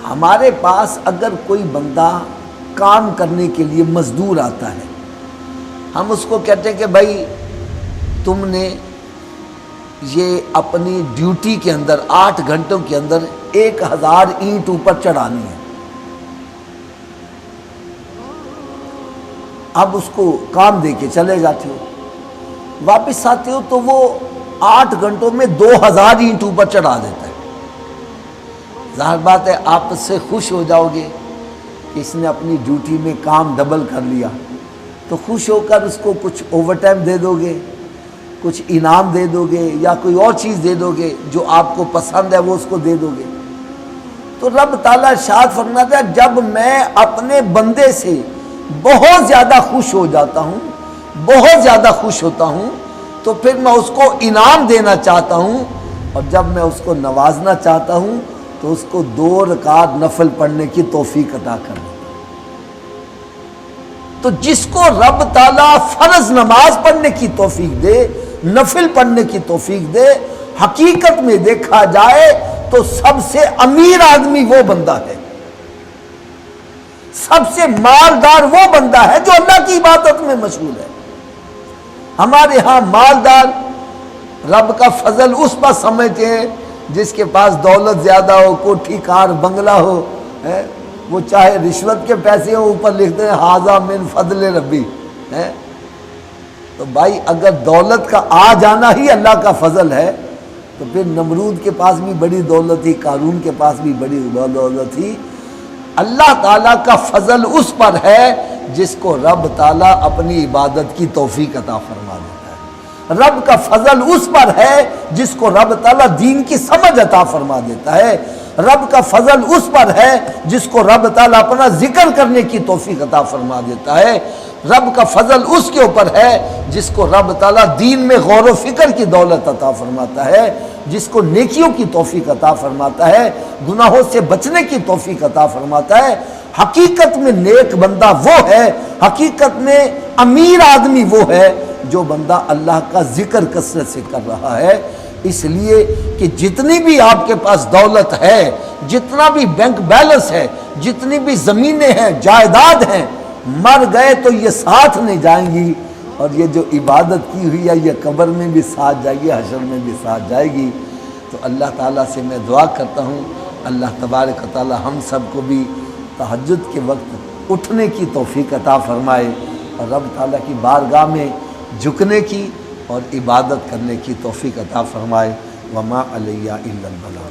ہمارے پاس اگر کوئی بندہ کام کرنے کے لیے مزدور آتا ہے، ہم اس کو کہتے ہیں کہ بھائی تم نے یہ اپنی ڈیوٹی کے اندر 8 گھنٹوں کے اندر 1000 اینٹ اوپر چڑھانی ہے۔ اب اس کو کام دے کے چلے جاتے ہو، واپس آتے ہو تو وہ 8 گھنٹوں میں 2000 اینٹ اوپر چڑھا دیتا ہے۔ ظاہر بات ہے آپ اس سے خوش ہو جاؤ گے کہ اس نے اپنی ڈیوٹی میں کام ڈبل کر لیا، تو خوش ہو کر اس کو کچھ اوور ٹائم دے دو گے، کچھ انعام دے دو گے، یا کوئی اور چیز دے دو گے جو آپ کو پسند ہے وہ اس کو دے دو گے۔ تو رب تعالیٰ ارشاد فرماتا ہے جب میں اپنے بندے سے بہت زیادہ خوش ہو جاتا ہوں، بہت زیادہ خوش ہوتا ہوں، تو پھر میں اس کو انعام دینا چاہتا ہوں، اور جب میں اس کو نوازنا چاہتا ہوں تو اس کو 2 رکعت نفل پڑھنے کی توفیق عطا کر دیتا ہوں۔ تو جس کو رب تعالیٰ فرض نماز پڑھنے کی توفیق دے، نفل پڑھنے کی توفیق دے، حقیقت میں دیکھا جائے تو سب سے امیر آدمی وہ بندہ ہے، سب سے مالدار وہ بندہ ہے جو اللہ کی عبادت میں مشغول ہے۔ ہمارے ہاں مالدار رب کا فضل اس پر سمجھتے ہیں جس کے پاس دولت زیادہ ہو، کوٹھی کار بنگلہ ہو، وہ چاہے رشوت کے پیسے ہوں اوپر لکھتے ہیں ھذا من فضل ربی۔ تو بھائی اگر دولت کا آ جانا ہی اللہ کا فضل ہے تو پھر نمرود کے پاس بھی بڑی دولت تھی، قارون کے پاس بھی بڑی دولت تھی۔ اللہ تعالیٰ کا فضل اس پر ہے جس کو رب تعالیٰ اپنی عبادت کی توفیق عطا فرما دیتا ہے۔ رب کا فضل اس پر ہے جس کو رب تعالیٰ دین کی سمجھ عطا فرما دیتا ہے۔ رب کا فضل اس پر ہے جس کو رب تعالیٰ اپنا ذکر کرنے کی توفیق عطا فرما دیتا ہے۔ رب کا فضل اس کے اوپر ہے جس کو رب تعالیٰ دین میں غور و فکر کی دولت عطا فرماتا ہے، جس کو نیکیوں کی توفیق عطا فرماتا ہے، گناہوں سے بچنے کی توفیق عطا فرماتا ہے۔ حقیقت میں نیک بندہ وہ ہے، حقیقت میں امیر آدمی وہ ہے جو بندہ اللہ کا ذکر کثرت سے کر رہا ہے۔ اس لیے کہ جتنی بھی آپ کے پاس دولت ہے، جتنا بھی بینک بیلنس ہے، جتنی بھی زمینیں ہیں، جائیداد ہیں، مر گئے تو یہ ساتھ نہیں جائیں گی، اور یہ جو عبادت کی ہوئی ہے یہ قبر میں بھی ساتھ جائے گی، حشر میں بھی ساتھ جائے گی۔ تو اللہ تعالیٰ سے میں دعا کرتا ہوں اللہ تبارک و تعالیٰ ہم سب کو بھی تہجد کے وقت اٹھنے کی توفیق عطا فرمائے، اور رب تعالیٰ کی بارگاہ میں جھکنے کی اور عبادت کرنے کی توفیق عطا فرمائے۔ وما علیہ الا البلاغ۔